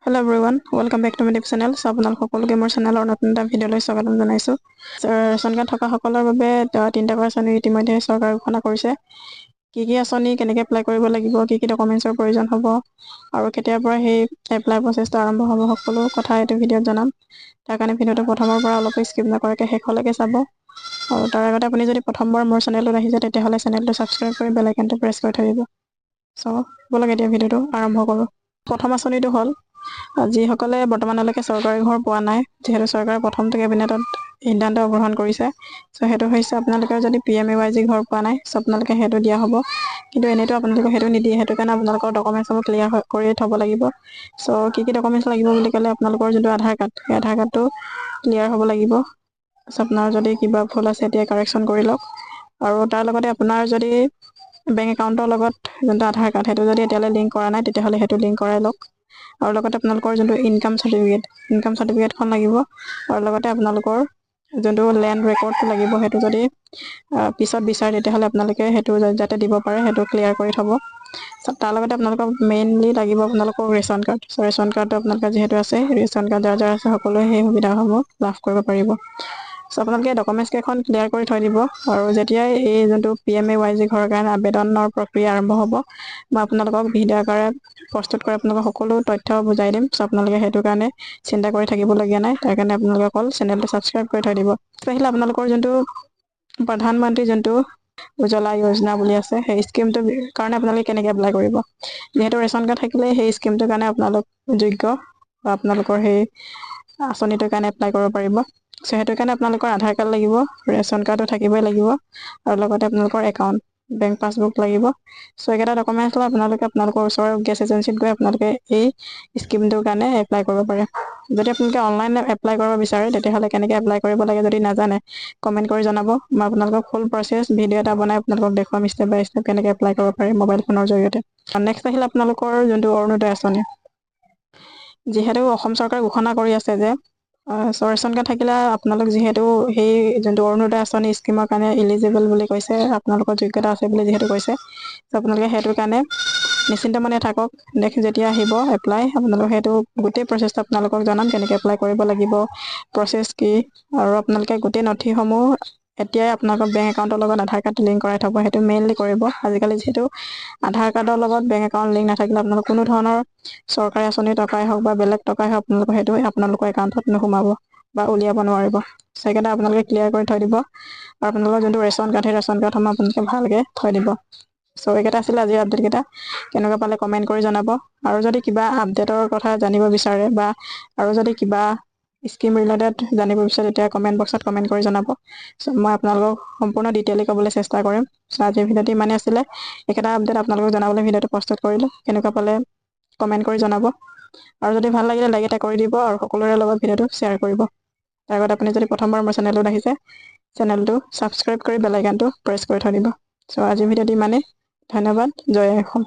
Hello everyone, welcome back to my channel. So আপোনালোক সকলোকে মোৰ চেনেলৰ নতুন এটা ভিডিঅ'লৈ স্বাগতম জনাইছো। ৰেচন কাৰ্ড থকা সকলৰ বাবে তিনিটা আঁচনি ইতিমধ্যে চৰকাৰে ঘোষণা কৰিছে। কি আঁচনি কেনেকৈ এপ্লাই কৰিব লাগিব, কি ডকুমেণ্টছৰ প্ৰয়োজন হ'ব আৰু কেতিয়াৰ পৰা সেই এপ্লাই প্ৰচেছটো আৰম্ভ হ'ব, সকলো কথা এইটো ভিডিঅ'ত জনাম। তাৰ কাৰণে ভিডিঅ'টো প্ৰথমৰ পৰা অলপ স্কিপ নকৰাকৈ শেষলৈকে চাব। আৰু তাৰ আগতে আপুনি যদি প্ৰথমবাৰ মোৰ চেনেলটোত আহিছে তেতিয়াহ'লে চেনেলটো ছাবস্ক্ৰাইব কৰি বেল আইকনটো প্ৰেছ কৰি থৈ দিব। চ' ব'লক এতিয়া ভিডিঅ'টো আৰম্ভ কৰোঁ। প্ৰথম আঁচনিটো হ'ল যিসকলে বৰ্তমানলৈকে চৰকাৰী ঘৰ পোৱা নাই, যিহেতু চৰকাৰে প্ৰথমটো কেবিনেটত সিদ্ধান্ত গ্ৰহণ কৰিছে। চ' সেইটো হৈছে আপোনালোকে যদি PMAY ঘৰ পোৱা নাই, চ' আপোনালোকে সেইটো দিয়া হ'ব। কিন্তু এনেইতো আপোনালোকে সেইটো নিদিয়ে, সেইটো কাৰণে আপোনালোকৰ ডকুমেণ্টছসমূহ ক্লিয়াৰ কৰি থ'ব লাগিব। চ' কি ডকুমেণ্টছ লাগিব বুলি ক'লে আপোনালোকৰ যোনটো আধাৰ কাৰ্ড, সেই আধাৰ কাৰ্ডটো ক্লিয়াৰ হ'ব লাগিব। চ' আপোনাৰ যদি কিবা ভুল আছে এতিয়া কাৰেকশ্যন কৰি লওক। আৰু তাৰ লগতে আপোনাৰ যদি বেংক একাউণ্টৰ লগত যোনটো আধাৰ কাৰ্ড, সেইটো যদি এতিয়ালৈ লিংক কৰা নাই তেতিয়াহ'লে সেইটো লিংক কৰাই লওক। আৰু লগতে আপোনালোকৰ যোনটো ইনকাম চাৰ্টিফিকেটখন লাগিব। আৰু লগতে আপোনালোকৰ যোনটো লেণ্ড ৰেকৰ্ডটো লাগিব, সেইটো যদি পিছত বিচাৰে তেতিয়াহ'লে আপোনালোকে সেইটো যাতে দিব পাৰে সেইটো ক্লিয়াৰ কৰি থ'ব। তাৰ লগতে আপোনালোকক মেইনলি লাগিব আপোনালোকৰ ৰেচন কাৰ্ড। চ' ৰেচন কাৰ্ডটো আপোনালোকৰ যিহেতু আছে, ৰেচন কাৰ্ড যাৰ আছে সকলোৱে সেই সুবিধাসমূহ লাভ কৰিব পাৰিব। চ' আপোনালোকে ডকুমেণ্টছ কেইখন ক্লিয়াৰ কৰি থৈ দিব। আৰু যেতিয়াই এই যোনটো PMAY ঘৰৰ কাৰণে আবেদনৰ প্ৰক্ৰিয়া আৰম্ভ হ'ব, মই আপোনালোকক ভিডিঅ' আকাৰে প্ৰস্তুত কৰি আপোনালোকক সকলো তথ্য বুজাই দিম। চ' আপোনালোকে সেইটো কাৰণে চিন্তা কৰি থাকিবলগীয়া নাই। তাৰ কাৰণে আপোনালোকে অকল চেনেলটো ছাবস্ক্ৰাইব কৰি থৈ দিব। আহিলে আপোনালোকৰ যোনটো প্ৰধানমন্ত্ৰী যোনটো উজ্জ্বলা যোজনা বুলি আছে, সেই স্কিমটোৰ কাৰণে আপোনালোকে কেনেকৈ এপ্লাই কৰিব। যিহেতু ৰেচন কাৰ্ড থাকিলে সেই স্কিমটোৰ কাৰণে আপোনালোক যোগ্য বা আপোনালোকৰ সেই আঁচনিটোৰ কাৰণে এপ্লাই কৰিব পাৰিব। চ' সেইটো কাৰণে আপোনালোকৰ আধাৰ কাৰ্ড লাগিব, ৰেচন কাৰ্ডো থাকিবই লাগিব, আৰু লগতে আপোনালোকৰ একাউণ্ট বেংক পাছবুক লাগিব। চ' এইকেইটা ডকুমেণ্টছ লৈ আপোনালোকে আপোনালোকৰ ওচৰৰ গেছ এজেঞ্চিত গৈ আপোনালোকে এই স্কিমটোৰ কাৰণে এপ্লাই কৰিব পাৰে। যদি আপোনালোকে অনলাইন এপ্লাই কৰিব বিচাৰে তেতিয়াহ'লে কেনেকৈ এপ্লাই কৰিব লাগে যদি নাজানে, কমেণ্ট কৰি জনাব। মই আপোনালোকক ফুল প্ৰচেছ ভিডিঅ' এটা বনাই আপোনালোকক দেখুৱাম ষ্টেপ বাই ষ্টেপ কেনেকৈ এপ্লাই কৰিব পাৰি মোবাইল ফোনৰ জৰিয়তে। নেক্সট আহিলে আপোনালোকৰ যোনটো অৰুণোদয় আঁচনি। যিহেতু অসম চৰকাৰে ঘোষণা কৰি আছে যে ৰেচন কাৰ্ড থাকিলে আপোনালোক যিহেতু সেই যোনটো অৰুণোদয় আঁচনি স্কিমৰ কাৰণে ইলিজিবল বুলি কৈছে, আপোনালোকৰ যোগ্যতা আছে বুলি যিহেতু কৈছে, আপোনালোকে সেইটোৰ কাৰণে নিশ্চিন্ত মনে থাকক। নেক্সট যেতিয়া আহিব এপ্লাই, আপোনালোক সেইটো গোটেই প্ৰচেছটো আপোনালোকক জনাম কেনেকৈ এপ্লাই কৰিব লাগিব, প্ৰচেছ কি, আৰু আপোনালোকে গোটেই নথিসমূহ এতিয়াই আপোনালোকৰ বেংক একাউণ্টৰ লগত আধাৰ কাৰ্ডটো লিংক কৰাই থ'ব। সেইটো মেইনলি কৰিব। আজিকালি যিহেতু আধাৰ কাৰ্ডৰ লগত বেংক একাউণ্ট লিংক নাথাকিলে আপোনালোক কোনো ধৰণৰ চৰকাৰী আঁচনি টকাই হওক বা বেলেগ টকাই হওক আপোনালোকৰ সেইটো আপোনালোকৰ একাউণ্টত নোসোমাব বা উলিয়াব নোৱাৰিব। সেইকেইটা আপোনালোকে ক্লিয়াৰ কৰি থৈ দিব। আৰু আপোনালোকৰ যোনটো ৰেচন কাৰ্ড, সেই ৰেচন কাৰ্ডসমূহ আপোনালোকে ভালকৈ থৈ দিব। চ' এইকেইটা আছিলে আজিৰ আপডেটকেইটা। কেনেকুৱা পালে কমেণ্ট কৰি জনাব। আৰু যদি কিবা আপডেটৰ কথা জানিব বিচাৰে বা আৰু যদি কিবা স্কিম ৰিলেটেড জানিব বিচাৰে তেতিয়া কমেণ্ট বক্সত কমেণ্ট কৰি জনাব। চ' মই আপোনালোকক সম্পূৰ্ণ ডিটেইলি ক'বলৈ চেষ্টা কৰিম। চ' আজিৰ ভিডিঅ'টো ইমানেই আছিলে। এইকেইটা আপডেট আপোনালোকক জনাবলৈ ভিডিঅ'টো প্ৰস্তুত কৰিলোঁ। কেনেকুৱা পালে কমেণ্ট কৰি জনাব। আৰু যদি ভাল লাগিলে লাইক এটা কৰি দিব আৰু সকলোৰে লগত ভিডিঅ'টো শ্বেয়াৰ কৰিব। তাৰ আগত আপুনি যদি প্ৰথমবাৰ মোৰ চেনেলটোত আহিছে, চেনেলটো ছাবস্ক্ৰাইব কৰি বেল আইকনটো প্ৰেছ কৰি থৈ দিব। চ' আজিৰ ভিডিঅ'টো ইমানেই। ধন্যবাদ। জয় অসম।